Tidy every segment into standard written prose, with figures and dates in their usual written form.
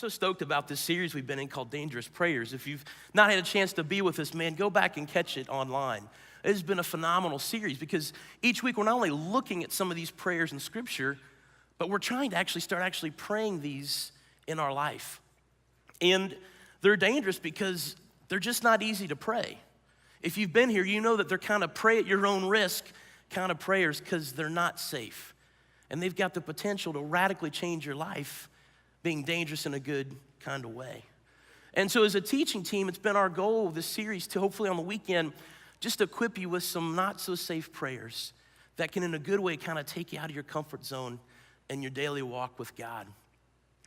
so stoked about this series we've been in called Dangerous Prayers. If you've not had a chance to be with us, man, go back and catch it online. It has been a phenomenal series because each week we're not only looking at some of these prayers in Scripture, but we're trying to start praying these in our life. And they're dangerous because they're just not easy to pray. If you've been here, you know that they're kind of pray at your own risk kind of prayers because they're not safe. And they've got the potential to radically change your life, being dangerous in a good kind of way. And so as a teaching team, it's been our goal of this series to hopefully on the weekend just equip you with some not so safe prayers that can in a good way kind of take you out of your comfort zone and your daily walk with God.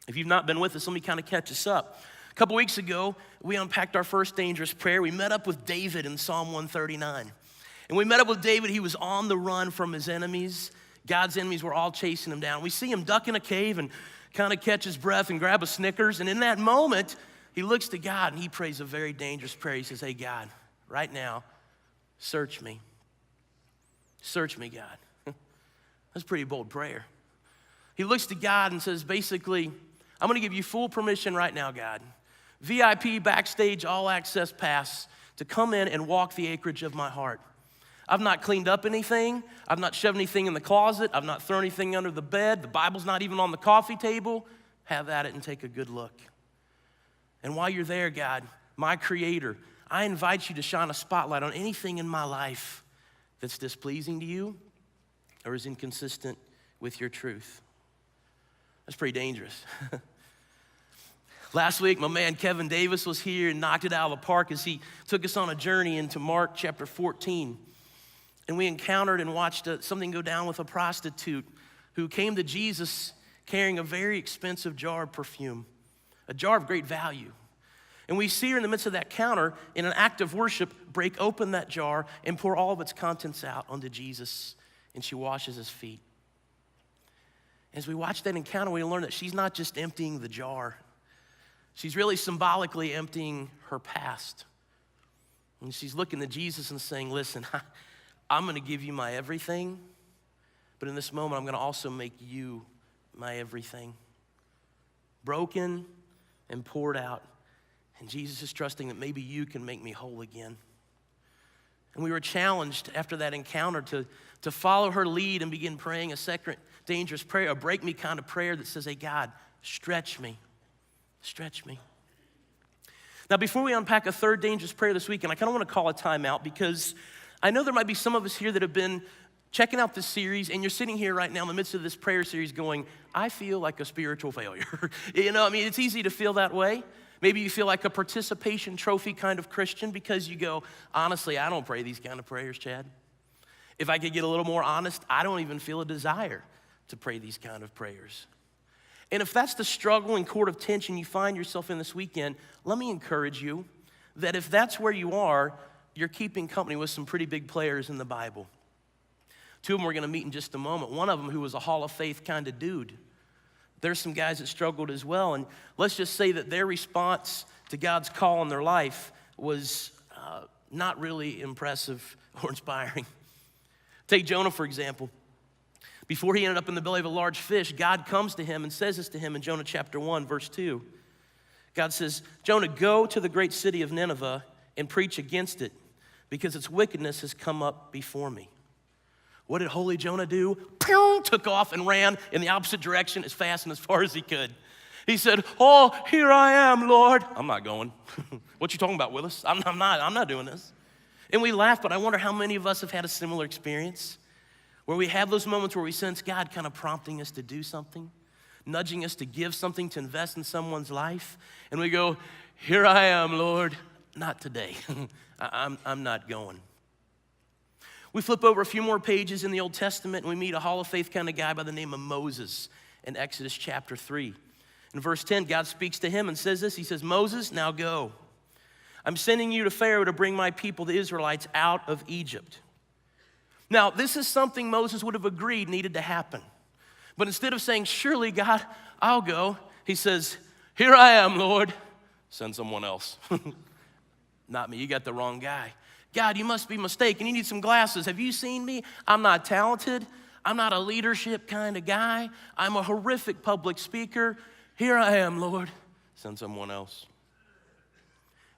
If you've not been with us, let me kind of catch us up. A couple weeks ago, we unpacked our first dangerous prayer. We met up with David in Psalm 139. And we met up with David. He was on the run from his enemies. God's enemies were all chasing him down. We see him duck in a cave and kind of catch his breath and grab a Snickers. And in that moment, he looks to God and he prays a very dangerous prayer. He says, hey, God, right now, search me. Search me, God. That's a pretty bold prayer. He looks to God and says, basically, I'm going to give you full permission right now, God. VIP, backstage, all access pass to come in and walk the acreage of my heart. I've not cleaned up anything. I've not shoved anything in the closet. I've not thrown anything under the bed. The Bible's not even on the coffee table. Have at it and take a good look. And while you're there, God, my Creator, I invite you to shine a spotlight on anything in my life that's displeasing to you or is inconsistent with your truth. That's pretty dangerous. Last week, my man Kevin Davis was here and knocked it out of the park as he took us on a journey into Mark chapter 14. And we encountered and watched something go down with a prostitute who came to Jesus carrying a very expensive jar of perfume, a jar of great value. And we see her in the midst of that counter, in an act of worship, break open that jar and pour all of its contents out onto Jesus, and she washes his feet. As we watch that encounter, we learn that she's not just emptying the jar. She's really symbolically emptying her past. And she's looking to Jesus and saying, listen, I'm going to give you my everything, but in this moment, I'm going to also make you my everything. Broken and poured out. And Jesus is trusting that maybe you can make me whole again. And we were challenged after that encounter to follow her lead and begin praying a second dangerous prayer, a break me kind of prayer that says, hey, God, stretch me. Stretch me. Now, before we unpack a third dangerous prayer this weekend, I kind of want to call a timeout because I know there might be some of us here that have been checking out this series and you're sitting here right now in the midst of this prayer series going, I feel like a spiritual failure. It's easy to feel that way. Maybe you feel like a participation trophy kind of Christian because you go, honestly, I don't pray these kind of prayers, Chad. If I could get a little more honest, I don't even feel a desire to pray these kind of prayers. And if that's the struggle and court of tension you find yourself in this weekend, let me encourage you that if that's where you are, you're keeping company with some pretty big players in the Bible. Two of them we're going to meet in just a moment. One of them who was a Hall of Faith kind of dude. There's some guys that struggled as well. And let's just say that their response to God's call in their life was not really impressive or inspiring. Take Jonah, for example. Before he ended up in the belly of a large fish, God comes to him and says this to him in Jonah chapter 1, verse 2. God says, Jonah, go to the great city of Nineveh and preach against it because its wickedness has come up before me. What did holy Jonah do? Took off and ran in the opposite direction as fast and as far as he could. He said, oh, here I am, Lord. I'm not going. What you talking about, Willis? I'm not doing this. And we laugh, but I wonder how many of us have had a similar experience where we have those moments where we sense God kind of prompting us to do something, nudging us to give something, to invest in someone's life. And we go, here I am, Lord. Not today. I'm not going. We flip over a few more pages in the Old Testament and we meet a Hall of Faith kind of guy by the name of Moses in Exodus chapter 3. In verse 10, God speaks to him and says this. He says, Moses, now go. I'm sending you to Pharaoh to bring my people, the Israelites, out of Egypt. Now, this is something Moses would have agreed needed to happen. But instead of saying, surely, God, I'll go, he says, here I am, Lord. Send someone else. Not me, you got the wrong guy. God, you must be mistaken. You need some glasses. Have you seen me? I'm not talented. I'm not a leadership kind of guy. I'm a horrific public speaker. Here I am, Lord. Send someone else.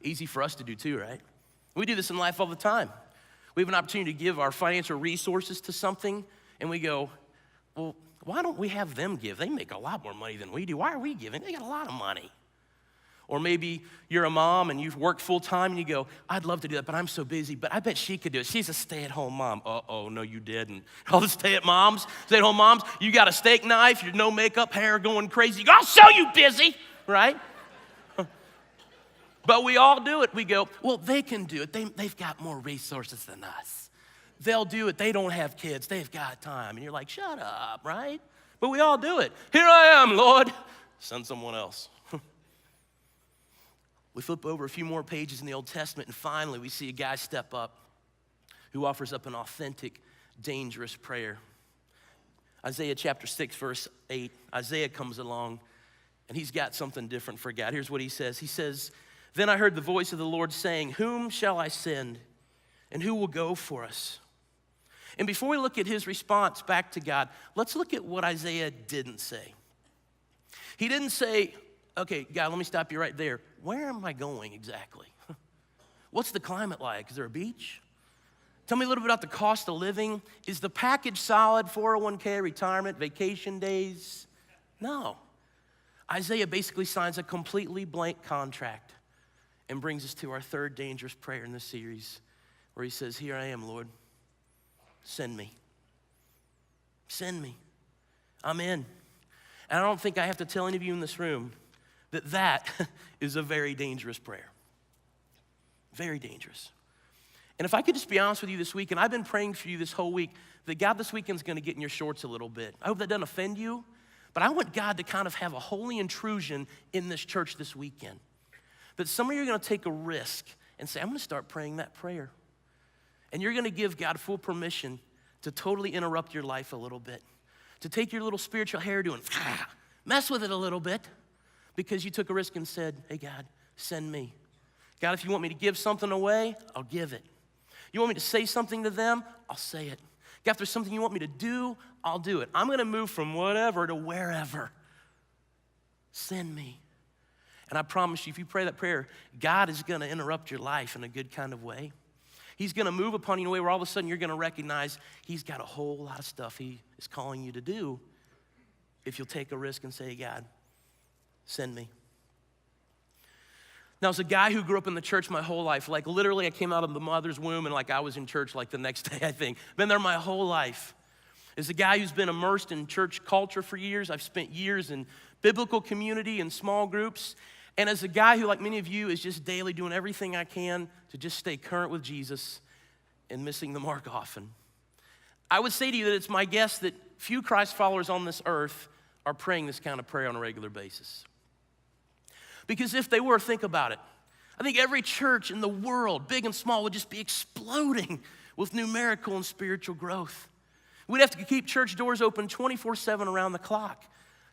Easy for us to do too, right? We do this in life all the time. We have an opportunity to give our financial resources to something, and we go, well, why don't we have them give? They make a lot more money than we do. Why are we giving? They got a lot of money. Or maybe you're a mom and you've worked full time and you go, I'd love to do that, but I'm so busy, but I bet she could do it. She's a stay-at-home mom. Uh-oh, no, you didn't. All the stay-at-home moms, you got a steak knife, your no makeup, hair going crazy. You go, I'll show you busy, right? But we all do it. We go, well, they can do it. They've got more resources than us. They'll do it. They don't have kids. They've got time. And you're like, shut up, right? But we all do it. Here I am, Lord. Send someone else. We flip over a few more pages in the Old Testament, and finally we see a guy step up who offers up an authentic, dangerous prayer. Isaiah chapter 6, verse 8. Isaiah comes along, and he's got something different for God. Here's what he says. He says, then I heard the voice of the Lord saying, whom shall I send, and who will go for us? And before we look at his response back to God, let's look at what Isaiah didn't say. He didn't say, okay, God, let me stop you right there. Where am I going exactly? What's the climate like? Is there a beach? Tell me a little bit about the cost of living. Is the package solid? 401k, retirement, vacation days? No. Isaiah basically signs a completely blank contract and brings us to our third dangerous prayer in this series, where he says, here I am, Lord. Send me. Send me. I'm in. And I don't think I have to tell any of you in this room that is a very dangerous prayer. Very dangerous. And if I could just be honest with you this week, and I've been praying for you this whole week, that God this weekend's gonna get in your shorts a little bit. I hope that doesn't offend you, but I want God to kind of have a holy intrusion in this church this weekend. That some of you are gonna take a risk and say, I'm gonna start praying that prayer. And you're gonna give God full permission to totally interrupt your life a little bit, to take your little spiritual hairdo and mess with it a little bit, because you took a risk and said, hey, God, send me. God, if you want me to give something away, I'll give it. You want me to say something to them, I'll say it. God, if there's something you want me to do, I'll do it. I'm gonna move from whatever to wherever. Send me. And I promise you, if you pray that prayer, God is gonna interrupt your life in a good kind of way. He's gonna move upon you in a way where all of a sudden you're gonna recognize he's got a whole lot of stuff he is calling you to do if you'll take a risk and say, God, send me. Now, as a guy who grew up in the church my whole life, like literally I came out of the mother's womb and like I was in church like the next day, I think. Been there my whole life. As a guy who's been immersed in church culture for years, I've spent years in biblical community and small groups. And as a guy who, like many of you, is just daily doing everything I can to just stay current with Jesus and missing the mark often, I would say to you that it's my guess that few Christ followers on this earth are praying this kind of prayer on a regular basis. Because if they were, think about it. I think every church in the world, big and small, would just be exploding with numerical and spiritual growth. We'd have to keep church doors open 24/7 around the clock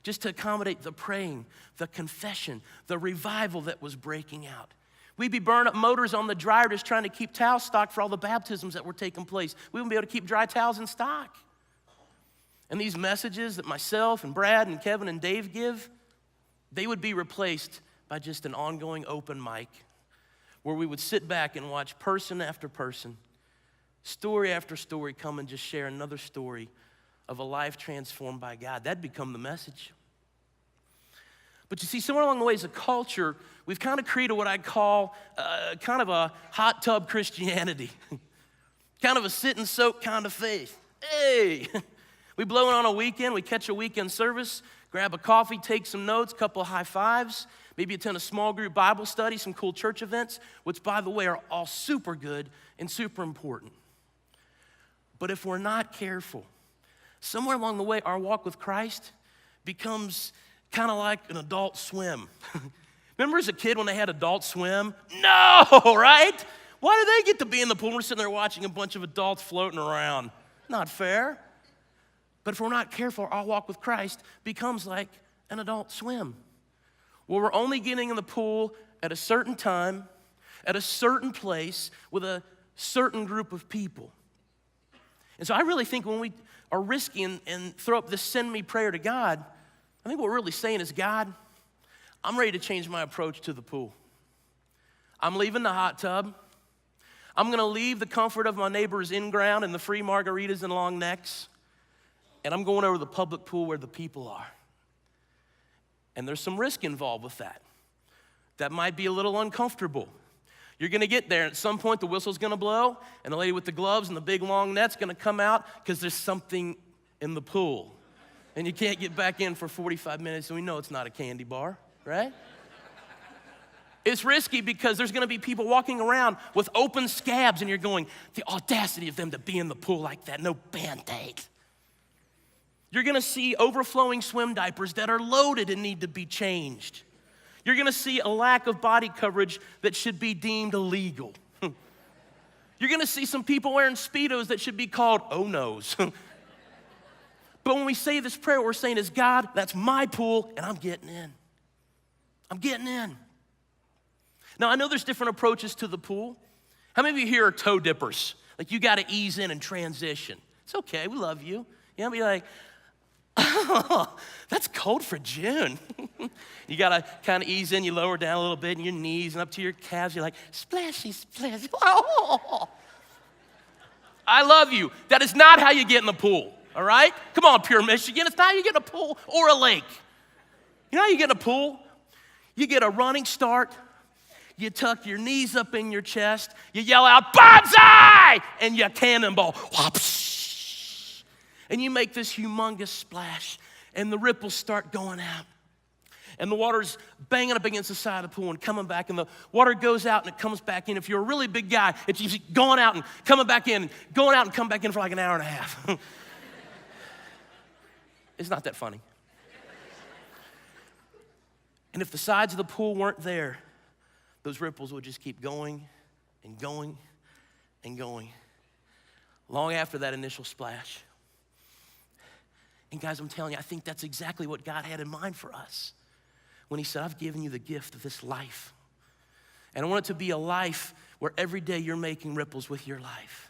just to accommodate the praying, the confession, the revival that was breaking out. We'd be burning up motors on the dryer just trying to keep towels stocked for all the baptisms that were taking place. We wouldn't be able to keep dry towels in stock. And these messages that myself and Brad and Kevin and Dave give, they would be replaced by just an ongoing open mic where we would sit back and watch person after person, story after story, come and just share another story of a life transformed by God. That'd become the message. But you see, somewhere along the way as a culture, we've kind of created what I call kind of a hot tub Christianity, kind of a sit and soak kind of faith. Hey, we blow it on a weekend, we catch a weekend service, grab a coffee, take some notes, couple of high fives, maybe attend a small group Bible study, some cool church events, which, by the way, are all super good and super important. But if we're not careful, somewhere along the way, our walk with Christ becomes kind of like an Adult Swim. Remember as a kid when they had Adult Swim? No, right? Why do they get to be in the pool? We're sitting there watching a bunch of adults floating around. Not fair. But if we're not careful, our walk with Christ becomes like an Adult Swim, where we're only getting in the pool at a certain time, at a certain place, with a certain group of people. And so I really think when we are risky and throw up this send me prayer to God, I think what we're really saying is, God, I'm ready to change my approach to the pool. I'm leaving the hot tub. I'm gonna leave the comfort of my neighbor's in-ground and the free margaritas and long necks, and I'm going over to the public pool where the people are. And there's some risk involved with that. That might be a little uncomfortable. You're gonna get there, and at some point the whistle's gonna blow, and the lady with the gloves and the big long net's gonna come out because there's something in the pool. And you can't get back in for 45 minutes, and we know it's not a candy bar, right? It's risky because there's gonna be people walking around with open scabs, and you're going, the audacity of them to be in the pool like that, no Band-Aid. You're gonna see overflowing swim diapers that are loaded and need to be changed. You're gonna see a lack of body coverage that should be deemed illegal. You're gonna see some people wearing Speedos that should be called oh-nos. But when we say this prayer, what we're saying is, God, that's my pool, and I'm getting in. I'm getting in. Now, I know there's different approaches to the pool. How many of you here are toe dippers? Like, you gotta ease in and transition. It's okay, we love you. You know, be like, oh, that's cold for June. You gotta kind of ease in, you lower down a little bit, and your knees and up to your calves, you're like, splashy, splashy. Oh. I love you. That is not how you get in the pool, all right? Come on, Pure Michigan, it's not how you get in a pool or a lake. You know how you get in a pool? You get a running start, you tuck your knees up in your chest, you yell out, bonsai, and you cannonball. Whoops. And you make this humongous splash, and the ripples start going out. And the water's banging up against the side of the pool and coming back, and the water goes out and it comes back in. If you're a really big guy, it's usually going out and coming back in, going out and coming back in for like an hour and a half. It's not that funny. And if the sides of the pool weren't there, those ripples would just keep going and going and going long after that initial splash. And guys, I'm telling you, I think that's exactly what God had in mind for us when he said, I've given you the gift of this life. And I want it to be a life where every day you're making ripples with your life,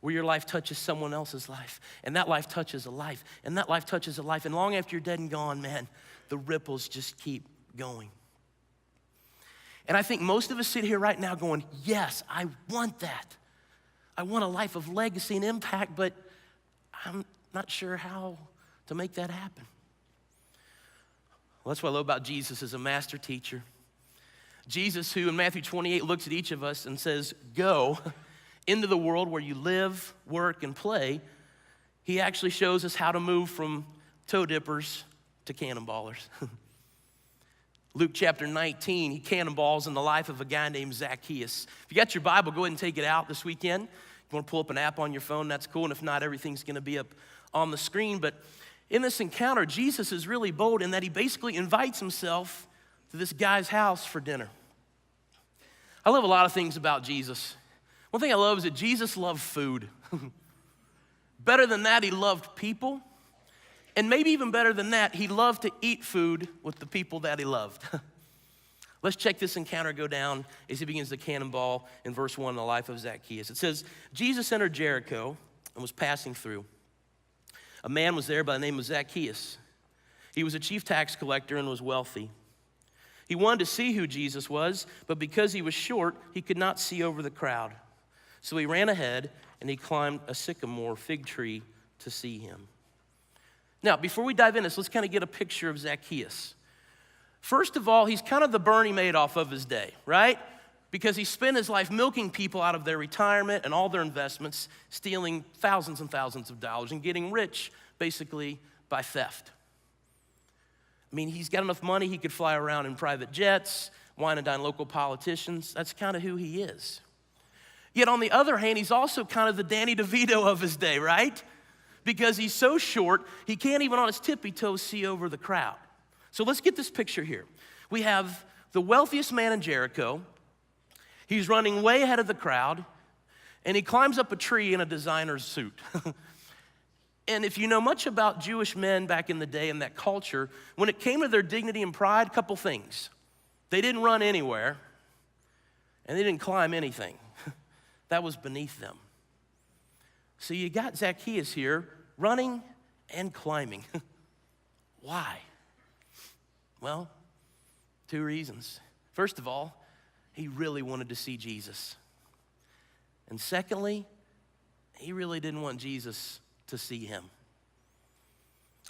where your life touches someone else's life, and that life touches a life, and that life touches a life. And long after you're dead and gone, man, the ripples just keep going. And I think most of us sit here right now going, yes, I want that. I want a life of legacy and impact, but I'm not sure how to make that happen. Well, that's what I love about Jesus as a master teacher. Jesus, who in Matthew 28 looks at each of us and says, go into the world where you live, work, and play. He actually shows us how to move from toe dippers to cannonballers. Luke chapter 19, he cannonballs in the life of a guy named Zacchaeus. If you got your Bible, go ahead and take it out this weekend. If you want to pull up an app on your phone, that's cool. And if not, everything's going to be up on the screen. But in this encounter, Jesus is really bold in that he basically invites himself to this guy's house for dinner. I love a lot of things about Jesus. One thing I love is that Jesus loved food. Better than that, he loved people. And maybe even better than that, he loved to eat food with the people that he loved. Let's check this encounter go down as he begins the cannonball in verse 1 in the life of Zacchaeus. It says, Jesus entered Jericho and was passing through. A man was there by the name of Zacchaeus. He was a chief tax collector and was wealthy. He wanted to see who Jesus was, but because he was short, he could not see over the crowd. So he ran ahead and he climbed a sycamore fig tree to see him. Now, before we dive in this, let's kind of get a picture of Zacchaeus. First of all, he's kind of the Bernie Madoff of his day, right? Because he spent his life milking people out of their retirement and all their investments, stealing thousands and thousands of dollars and getting rich basically by theft. I mean, he's got enough money, he could fly around in private jets, wine and dine local politicians. That's kind of who he is. Yet on the other hand, he's also kind of the Danny DeVito of his day, right? Because he's so short, he can't even on his tippy toes see over the crowd. So let's get this picture here. We have the wealthiest man in Jericho. He's running way ahead of the crowd, and he climbs up a tree in a designer's suit. And if you know much about Jewish men back in the day and that culture, when it came to their dignity and pride, a couple things. They didn't run anywhere, and they didn't climb anything. That was beneath them. So you got Zacchaeus here running and climbing. Why? Well, 2 reasons. First of all, he really wanted to see Jesus. And secondly, he really didn't want Jesus to see him.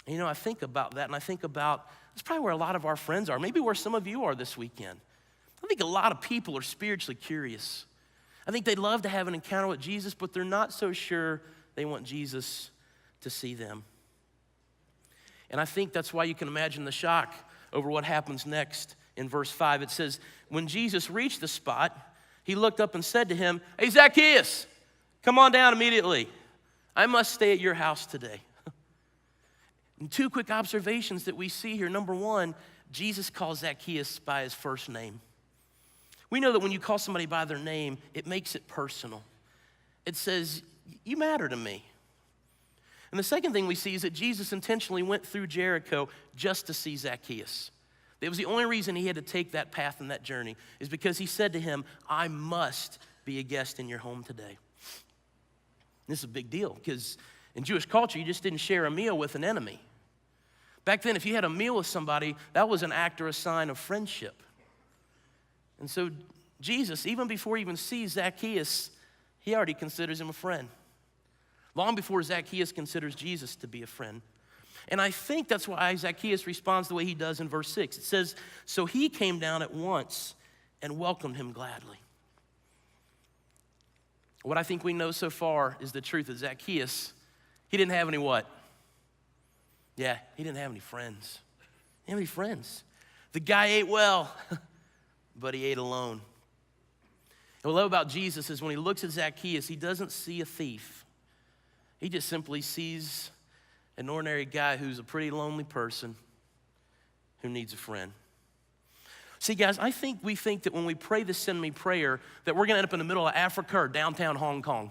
And I think about that, and I think about, that's probably where a lot of our friends are, maybe where some of you are this weekend. I think a lot of people are spiritually curious. I think they'd love to have an encounter with Jesus, but they're not so sure they want Jesus to see them. And I think that's why you can imagine the shock over what happens next in verse 5. It says, when Jesus reached the spot, he looked up and said to him, "Hey, Zacchaeus, come on down immediately. I must stay at your house today." And 2 quick observations that we see here. Number 1, Jesus calls Zacchaeus by his first name. We know that when you call somebody by their name, it makes it personal. It says, you matter to me. And the second thing we see is that Jesus intentionally went through Jericho just to see Zacchaeus. It was the only reason he had to take that path and that journey, is because he said to him, I must be a guest in your home today. This is a big deal, because in Jewish culture, you just didn't share a meal with an enemy. Back then, if you had a meal with somebody, that was an act or a sign of friendship. And so Jesus, even before he even sees Zacchaeus, he already considers him a friend. Long before Zacchaeus considers Jesus to be a friend. And I think that's why Zacchaeus responds the way he does in verse 6. It says, so he came down at once and welcomed him gladly. What I think we know so far is the truth of Zacchaeus. He didn't have any what? Yeah, he didn't have any friends. He didn't have any friends. The guy ate well, but he ate alone. And what I love about Jesus is when he looks at Zacchaeus, he doesn't see a thief. He just simply sees an ordinary guy who's a pretty lonely person who needs a friend. See, guys, we think that when we pray the Send Me prayer, that we're going to end up in the middle of Africa or downtown Hong Kong.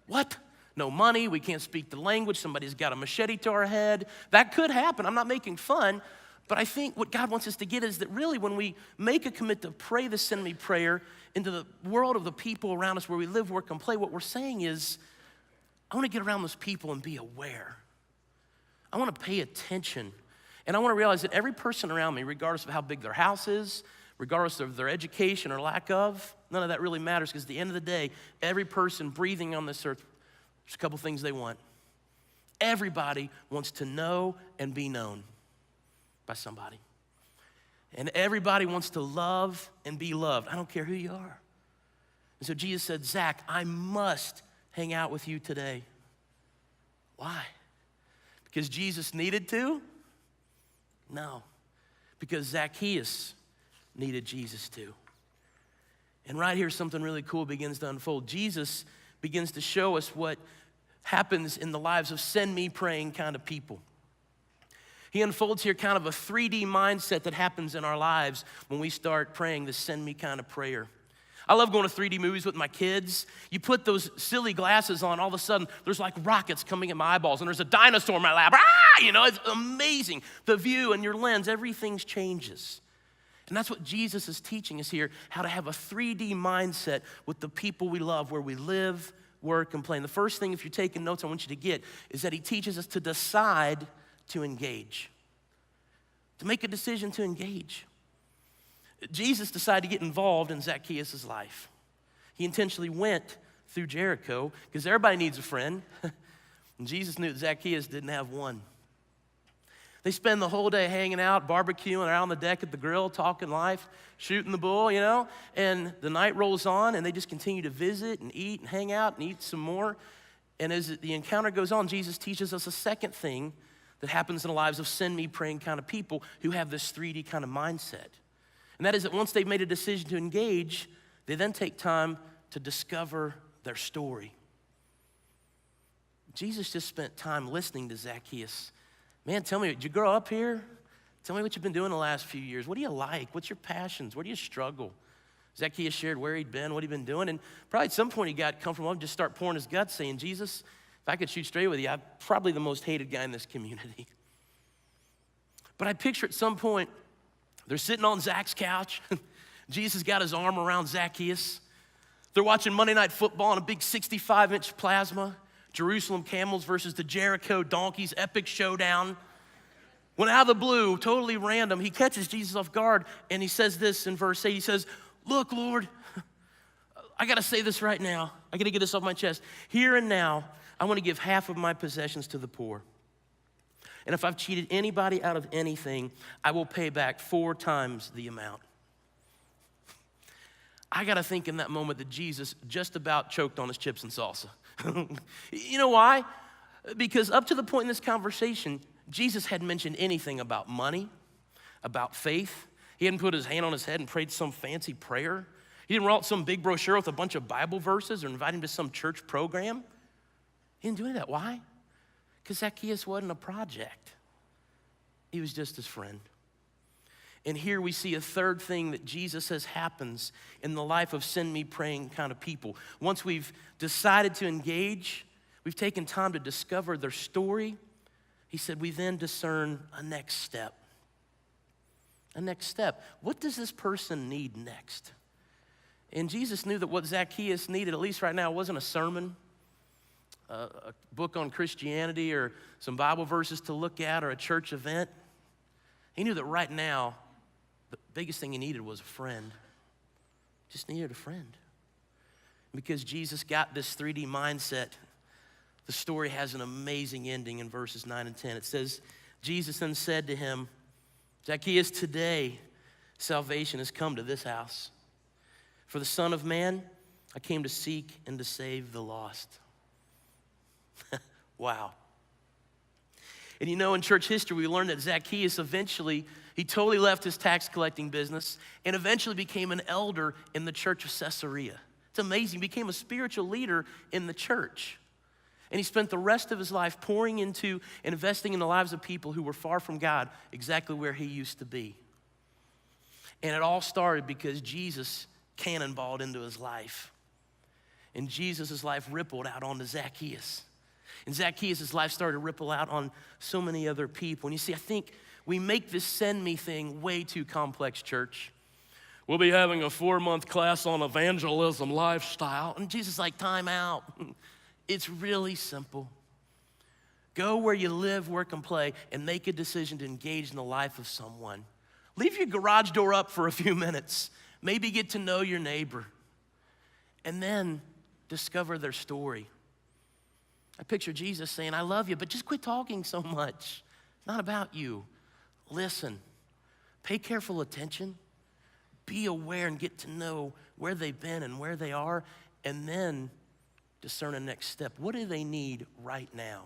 What? No money, we can't speak the language, somebody's got a machete to our head. That could happen. I'm not making fun, but I think what God wants us to get is that really when we make a commit to pray the Send Me prayer into the world of the people around us where we live, work, and play, what we're saying is, I want to get around those people and be aware. I want to pay attention. And I want to realize that every person around me, regardless of how big their house is, regardless of their education or lack of, none of that really matters, because at the end of the day, every person breathing on this earth, there's a couple things they want. Everybody wants to know and be known by somebody. And everybody wants to love and be loved. I don't care who you are. And so Jesus said, Zach, I must hang out with you today. Why? Because Jesus needed to? No. Because Zacchaeus needed Jesus to. And right here, something really cool begins to unfold. Jesus begins to show us what happens in the lives of send me praying kind of people. He unfolds here kind of a 3D mindset that happens in our lives when we start praying the send me kind of prayer. I love going to 3D movies with my kids. You put those silly glasses on, all of a sudden, there's like rockets coming at my eyeballs, and there's a dinosaur in my lap. It's amazing. The view and your lens, everything changes. And that's what Jesus is teaching us here, how to have a 3D mindset with the people we love, where we live, work, and play. And the first thing, if you're taking notes, I want you to get, is that he teaches us to decide to engage, to make a decision to engage. Jesus decided to get involved in Zacchaeus' life. He intentionally went through Jericho because everybody needs a friend. And Jesus knew that Zacchaeus didn't have one. They spend the whole day hanging out, barbecuing, out on the deck at the grill, talking life, shooting the bull, and the night rolls on, and they just continue to visit and eat and hang out and eat some more. And as the encounter goes on, Jesus teaches us a second thing that happens in the lives of send me praying kind of people who have this 3D kind of mindset. And that is that once they've made a decision to engage, they then take time to discover their story. Jesus just spent time listening to Zacchaeus. Man, tell me, did you grow up here? Tell me what you've been doing the last few years. What do you like? What's your passions? Where do you struggle? Zacchaeus shared where he'd been, what he'd been doing, and probably at some point he got comfortable and just start pouring his guts, saying, Jesus, if I could shoot straight with you, I'm probably the most hated guy in this community. But I picture at some point, they're sitting on Zach's couch. Jesus got his arm around Zacchaeus. They're watching Monday Night Football on a big 65-inch plasma. Jerusalem camels versus the Jericho donkeys, epic showdown. When out of the blue, totally random, he catches Jesus off guard, and he says this in verse 8. He says, look, Lord, I got to say this right now. I got to get this off my chest. Here and now, I want to give half of my possessions to the poor. And if I've cheated anybody out of anything, I will pay back 4 times the amount. I got to think in that moment that Jesus just about choked on his chips and salsa. You know why? Because up to the point in this conversation, Jesus hadn't mentioned anything about money, about faith. He hadn't put his hand on his head and prayed some fancy prayer. He didn't roll out some big brochure with a bunch of Bible verses or invite him to some church program. He didn't do any of that. Why? Because Zacchaeus wasn't a project. He was just his friend. And here we see a third thing that Jesus says happens in the life of send me praying kind of people. Once we've decided to engage, we've taken time to discover their story, he said we then discern a next step. A next step. What does this person need next? And Jesus knew that what Zacchaeus needed, at least right now, wasn't a sermon, a book on Christianity, or some Bible verses to look at, or a church event. He knew that right now, the biggest thing he needed was a friend. Just needed a friend. Because Jesus got this 3D mindset, the story has an amazing ending in verses 9 and 10. It says, Jesus then said to him, Zacchaeus, today salvation has come to this house. For the Son of Man, I came to seek and to save the lost. Wow. And you know, in church history, we learned that Zacchaeus eventually, he totally left his tax collecting business and eventually became an elder in the church of Caesarea. It's amazing. He became a spiritual leader in the church. And he spent the rest of his life pouring into and investing in the lives of people who were far from God, exactly where he used to be. And it all started because Jesus cannonballed into his life. And Jesus' life rippled out onto Zacchaeus. And Zacchaeus' life started to ripple out on so many other people. And you see, I think we make this send me thing way too complex, church. We'll be having a 4-month class on evangelism lifestyle. And Jesus is like, time out. It's really simple. Go where you live, work, and play, and make a decision to engage in the life of someone. Leave your garage door up for a few minutes. Maybe get to know your neighbor. And then discover their story. I picture Jesus saying, I love you, but just quit talking so much. It's not about you. Listen. Pay careful attention. Be aware and get to know where they've been and where they are, and then discern a next step. What do they need right now?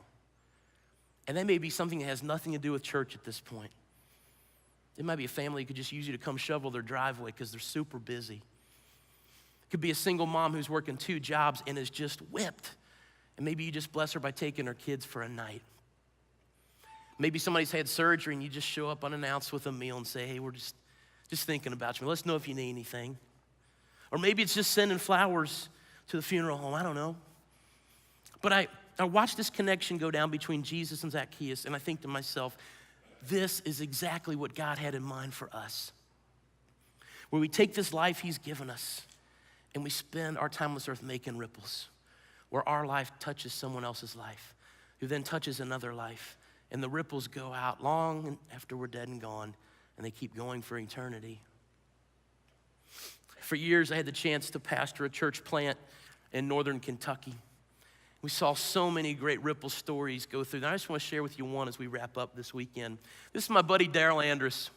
And that may be something that has nothing to do with church at this point. It might be a family who could just use you to come shovel their driveway because they're super busy. It could be a single mom who's working 2 jobs and is just whipped. And maybe you just bless her by taking her kids for a night. Maybe somebody's had surgery and you just show up unannounced with a meal and say, hey, we're just thinking about you. Let us know if you need anything. Or maybe it's just sending flowers to the funeral home. I don't know. But I watched this connection go down between Jesus and Zacchaeus, and I think to myself, this is exactly what God had in mind for us. Where we take this life he's given us and we spend our time on this earth making ripples. Where our life touches someone else's life, who then touches another life. And the ripples go out long after we're dead and gone, and they keep going for eternity. For years, I had the chance to pastor a church plant in northern Kentucky. We saw so many great ripple stories go through. And I just want to share with you one as we wrap up this weekend. This is my buddy, Daryl Andrus.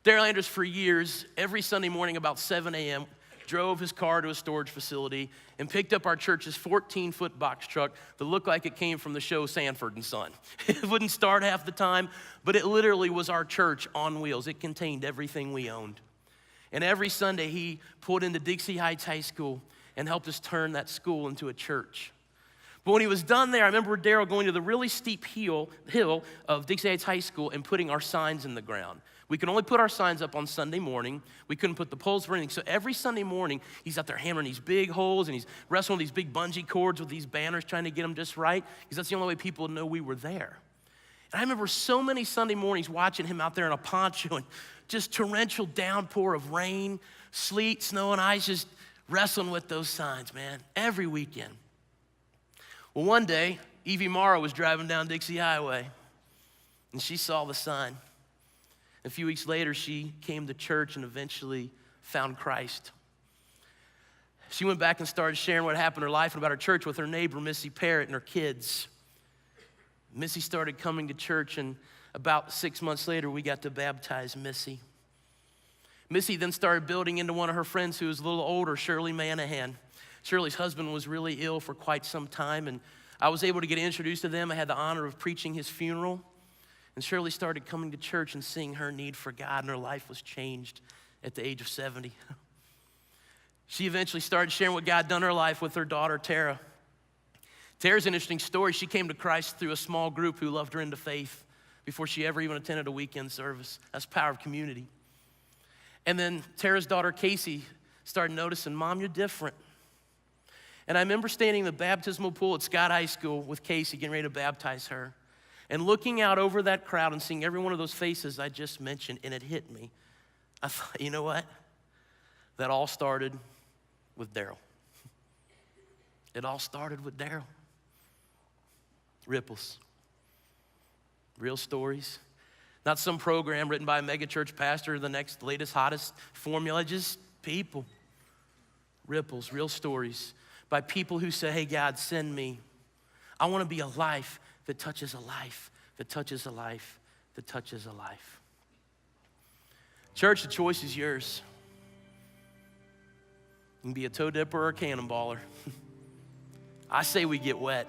Daryl Andrus, for years, every Sunday morning about 7 a.m., drove his car to a storage facility and picked up our church's 14-foot box truck that looked like it came from the show Sanford and Son. It wouldn't start half the time, but it literally was our church on wheels. It contained everything we owned. And every Sunday, he pulled into Dixie Heights High School and helped us turn that school into a church. But when he was done there, I remember Daryl going to the really steep hill of Dixie Heights High School and putting our signs in the ground. We could only put our signs up on Sunday morning. We couldn't put the poles for anything. So every Sunday morning, he's out there hammering these big holes, and he's wrestling with these big bungee cords with these banners, trying to get them just right, because that's the only way people would know we were there. And I remember so many Sunday mornings watching him out there in a poncho and just torrential downpour of rain, sleet, snow, and ice, just wrestling with those signs, man, every weekend. Well, one day, Evie Morrow was driving down Dixie Highway, And she saw the sign. A few weeks later, she came to church and eventually found Christ. She went back and started sharing what happened in her life and about her church with her neighbor, Missy Parrott, and her kids. Missy started coming to church, and about 6 months later, we got to baptize Missy. Missy then started building into one of her friends who was a little older, Shirley Manahan. Shirley's husband was really ill for quite some time, and I was able to get introduced to them. I had the honor of preaching his funeral. And Shirley started coming to church and seeing her need for God, and her life was changed at the age of 70. She eventually started sharing what God had done in her life with her daughter, Tara. Tara's an interesting story. She came to Christ through a small group who loved her into faith before she ever even attended a weekend service. That's the power of community. And then Tara's daughter, Casey, started noticing, Mom, you're different. And I remember standing in the baptismal pool at Scott High School with Casey, getting ready to baptize her, and looking out over that crowd and seeing every one of those faces I just mentioned, and it hit me. I thought, you know what? That all started with Daryl. It all started with Daryl. Ripples. Real stories. Not some program written by a megachurch pastor, the next latest, hottest formula, just people. Ripples, real stories by people who say, hey, God, send me. I want to be a life that touches a life, that touches a life, that touches a life. Church, the choice is yours. You can be a toe dipper or a cannonballer. I say we get wet.